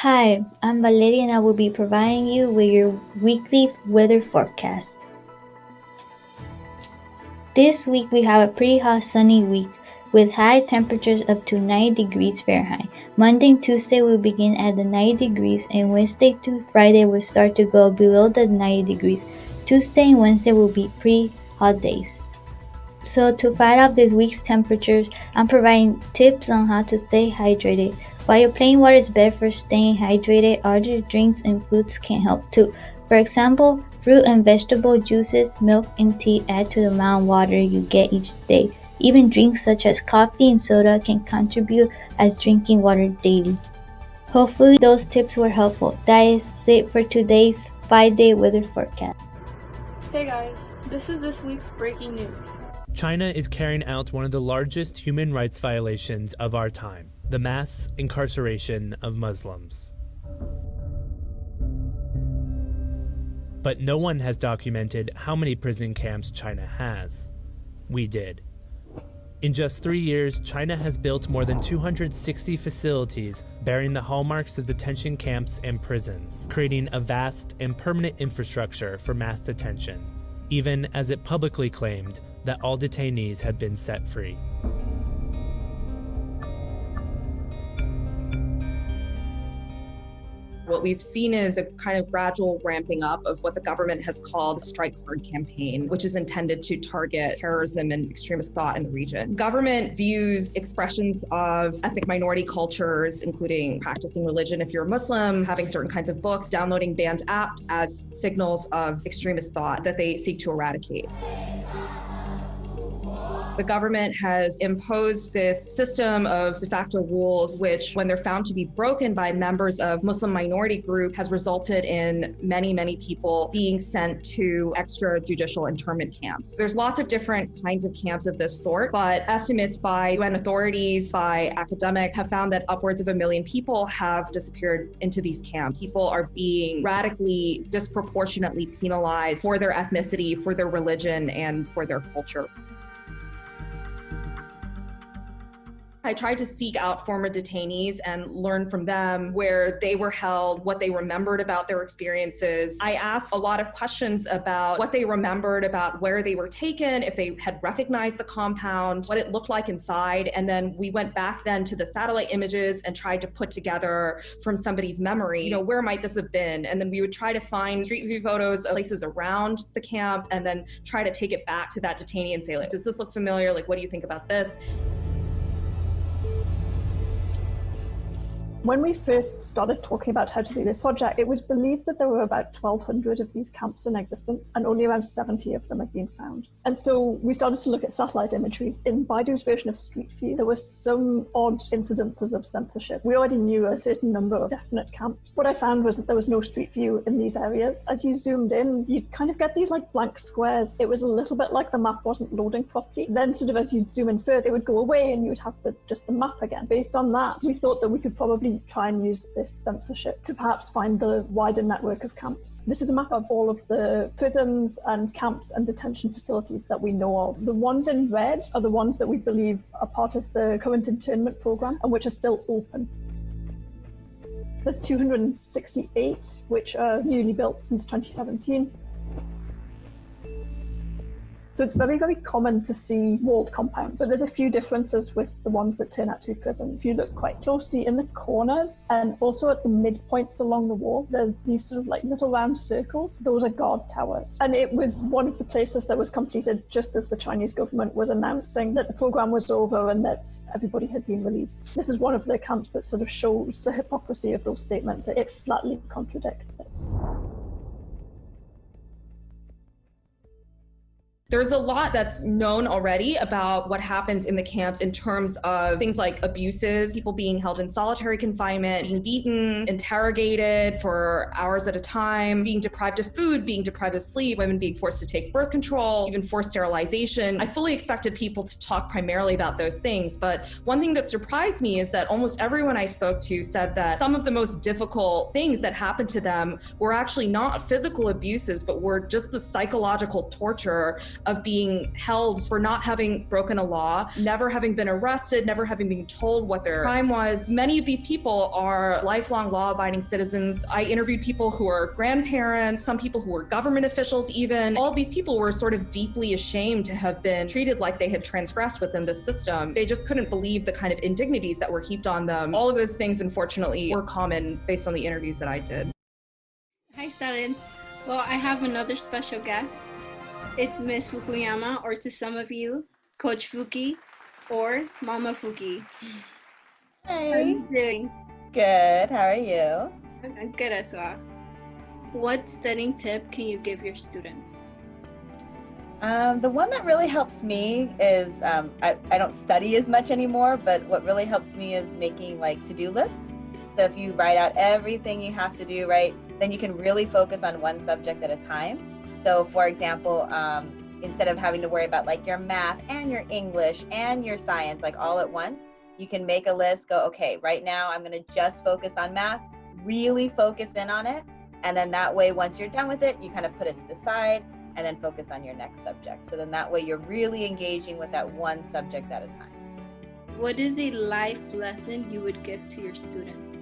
Hi, I'm Valeria and I will be providing you with your weekly weather forecast. This week we have a pretty hot sunny week with high temperatures up to 90 degrees Fahrenheit. Monday and Tuesday will begin at the 90 degrees and Wednesday to Friday will start to go below the 90 degrees. Tuesday and Wednesday will be pretty hot days. So to fight off this week's temperatures, I'm providing tips on how to stay hydrated. While your plain water is better for staying hydrated, other drinks and foods can help too. For example, fruit and vegetable juices, milk, and tea add to the amount of water you get each day. Even drinks such as coffee and soda can contribute as drinking water daily. Hopefully those tips were helpful. That is it for today's 5-day weather forecast. Hey guys, this is this week's breaking news. China is carrying out one of the largest human rights violations of our time, the mass incarceration of Muslims. But no one has documented how many prison camps China has. We did. In just 3 years, China has built more than 260 facilities bearing the hallmarks of detention camps and prisons, creating a vast and permanent infrastructure for mass detention, even as it publicly claimed that all detainees had been set free. What we've seen is a kind of gradual ramping up of what the government has called the Strike Hard campaign, which is intended to target terrorism and extremist thought in the region. Government views expressions of ethnic minority cultures, including practicing religion if you're a Muslim, having certain kinds of books, downloading banned apps, as signals of extremist thought that they seek to eradicate. The government has imposed this system of de facto rules, which, when they're found to be broken by members of Muslim minority groups, has resulted in many, many people being sent to extrajudicial internment camps. There's lots of different kinds of camps of this sort, but estimates by UN authorities, by academics, have found that upwards of 1 million people have disappeared into these camps. People are being radically, disproportionately penalized for their ethnicity, for their religion, and for their culture. I tried to seek out former detainees and learn from them where they were held, what they remembered about their experiences. I asked a lot of questions about what they remembered about where they were taken, if they had recognized the compound, what it looked like inside. And then we went back then to the satellite images and tried to put together from somebody's memory, where might this have been? And then we would try to find street view photos of places around the camp and then try to take it back to that detainee and say, like, does this look familiar? Like, what do you think about this? When we first started talking about how to do this project, it was believed that there were about 1,200 of these camps in existence, and only around 70 of them had been found. And so we started to look at satellite imagery. In Baidu's version of Street View, there were some odd incidences of censorship. We already knew a certain number of definite camps. What I found was that there was no Street View in these areas. As you zoomed in, you'd kind of get these like blank squares. It was a little bit like the map wasn't loading properly. Then sort of as you'd zoom in further, it would go away and you would have just the map again. Based on that, we thought that we could probably try and use this censorship to perhaps find the wider network of camps. This is a map of all of the prisons and camps and detention facilities that we know of. The ones in red are the ones that we believe are part of the current internment program and which are still open. There's 268 which are newly built since 2017. So it's very, very common to see walled compounds, but there's a few differences with the ones that turn out to be prisons. If you look quite closely in the corners and also at the midpoints along the wall, there's these sort of like little round circles. Those are guard towers. And it was one of the places that was completed just as the Chinese government was announcing that the program was over and that everybody had been released. This is one of the camps that sort of shows the hypocrisy of those statements. It flatly contradicts it. There's a lot that's known already about what happens in the camps in terms of things like abuses, people being held in solitary confinement, being beaten, interrogated for hours at a time, being deprived of food, being deprived of sleep, women being forced to take birth control, even forced sterilization. I fully expected people to talk primarily about those things, but one thing that surprised me is that almost everyone I spoke to said that some of the most difficult things that happened to them were actually not physical abuses, but were just the psychological torture of being held for not having broken a law, never having been arrested, never having been told what their crime was. Many of these people are lifelong law-abiding citizens. I interviewed people who are grandparents, some people who were government officials even. All of these people were sort of deeply ashamed to have been treated like they had transgressed within the system. They just couldn't believe the kind of indignities that were heaped on them. All of those things, unfortunately, were common based on the interviews that I did. Hi, Stallions. Well, I have another special guest. It's Miss Fukuyama, or to some of you, Coach Fuki, or Mama Fuki. How are Hey, you doing? good. How are you? I'm good as well. What studying tip can you give your students? The one that really helps me is I don't study as much anymore, but what really helps me is making like to-do lists. So if you write out everything you have to do, right, then you can really focus on one subject at a time. So for example, instead of having to worry about like your math and your English and your science like all at once, you can make a list, go, okay, right now I'm going to just focus on math, really focus in on it. And then that way, once you're done with it, you kind of put it to the side and then focus on your next subject. So then that way you're really engaging with that one subject at a time. What is a life lesson you would give to your students?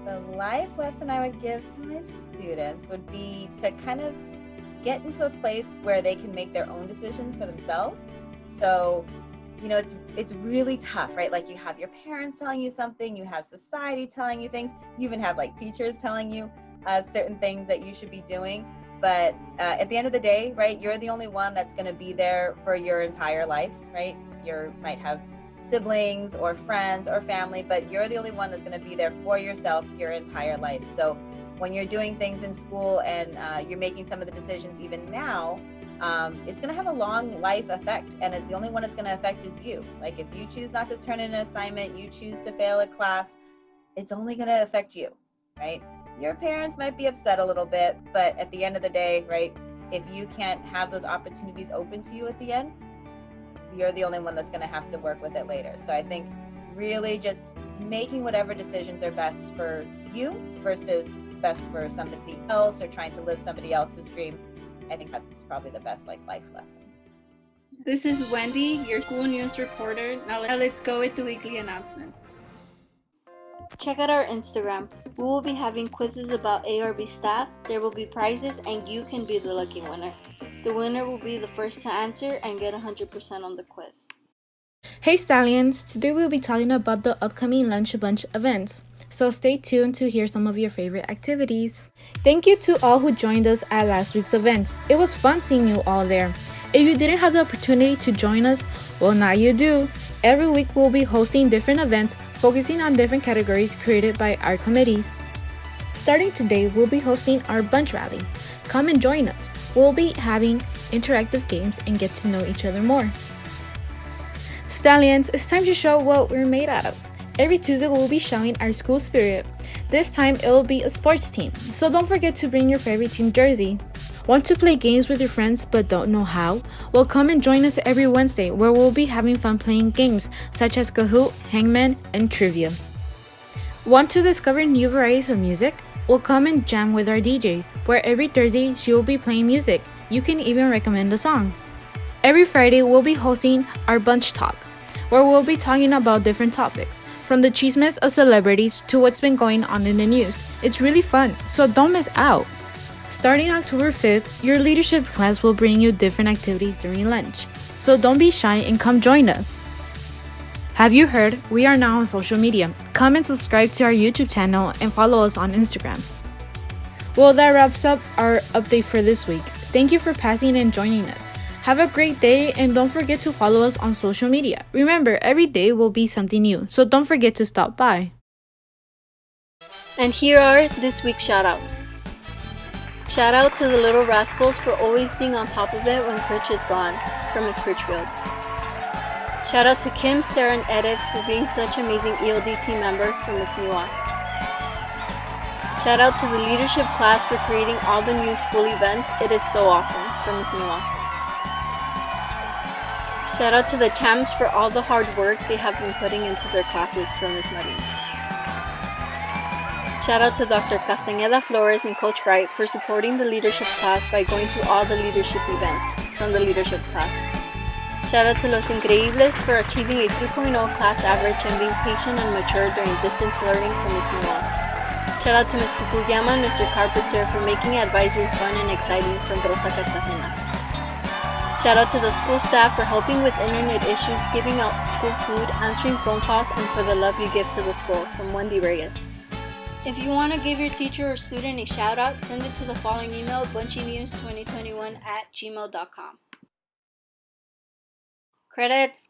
The life lesson I would give to my students would be to kind of get into a place where they can make their own decisions for themselves. So, you know, it's really tough, right? Like you have your parents telling you something, you have society telling you things, you even have like teachers telling you certain things that you should be doing. But at the end of the day, right, you're the only one that's going to be there for your entire life, right? You might have siblings or friends or family, but you're the only one that's going to be there for yourself your entire life. So when you're doing things in school and you're making some of the decisions even now, it's going to have a long life effect, and the only one it's going to affect is you. Like if you choose not to turn in an assignment, you choose to fail a class, it's only going to affect you, right? Your parents might be upset a little bit, but at the end of the day, right, if you can't have those opportunities open to you at the end, you're the only one that's going to have to work with it later. So I think really just making whatever decisions are best for you versus best for somebody else or trying to live somebody else's dream. I think that's probably the best like life lesson. This is Wendy, your school news reporter. Now let's go with the weekly announcements. Check out our Instagram. We will be having quizzes about ARB staff, there will be prizes, and you can be the lucky winner. The winner will be the first to answer and get 100% on the quiz. Hey Stallions! Today we'll be talking about the upcoming Lunch Bunch events. So stay tuned to hear some of your favorite activities. Thank you to all who joined us at last week's events. It was fun seeing you all there. If you didn't have the opportunity to join us, well now you do. Every week we'll be hosting different events focusing on different categories created by our committees. Starting today, we'll be hosting our bunch rally. Come and join us. We'll be having interactive games and get to know each other more. Stallions, it's time to show what we're made out of. Every Tuesday, we'll be showing our school spirit. This time, it'll be a sports team, so don't forget to bring your favorite team jersey. Want to play games with your friends but don't know how? Well, come and join us every Wednesday where we'll be having fun playing games such as Kahoot, Hangman, and Trivia. Want to discover new varieties of music? Well, come and jam with our DJ, where every Thursday she will be playing music. You can even recommend a song. Every Friday, we'll be hosting our Bunch Talk, where we'll be talking about different topics, from the chismes of celebrities to what's been going on in the news. It's really fun, so don't miss out. Starting October 5th, your leadership class will bring you different activities during lunch, so don't be shy and come join us. Have you heard? We are now on social media. Come and subscribe to our YouTube channel and follow us on Instagram. Well, that wraps up our update for this week. Thank you for passing and joining us. Have a great day and don't forget to follow us on social media. Remember, every day will be something new, so don't forget to stop by. And here are this week's shoutouts. Shout out to the Little Rascals for always being on top of it when Pritch is gone, from Miss Pritchfield. Shout out to Kim, Sarah, and Edith for being such amazing ELD team members from Miss Nuas. Shout out to the leadership class for creating all the new school events. It is so awesome, from Miss Nuas. Shout out to the champs for all the hard work they have been putting into their classes, from Miss Muddy. Shout out to Dr. Castañeda Flores and Coach Wright for supporting the leadership class by going to all the leadership events from the leadership class. Shout out to Los Increíbles for achieving a 3.0 class average and being patient and mature during distance learning from Ms. Nuance. Shout out to Ms. Fukuyama and Mr. Carpenter for making advisory fun and exciting from Rosa Cartagena. Shout out to the school staff for helping with internet issues, giving out school food, answering phone calls, and for the love you give to the school, from Wendy Reyes. If you want to give your teacher or student a shout out, send it to the following email, bunchynews2021@gmail.com. Credits.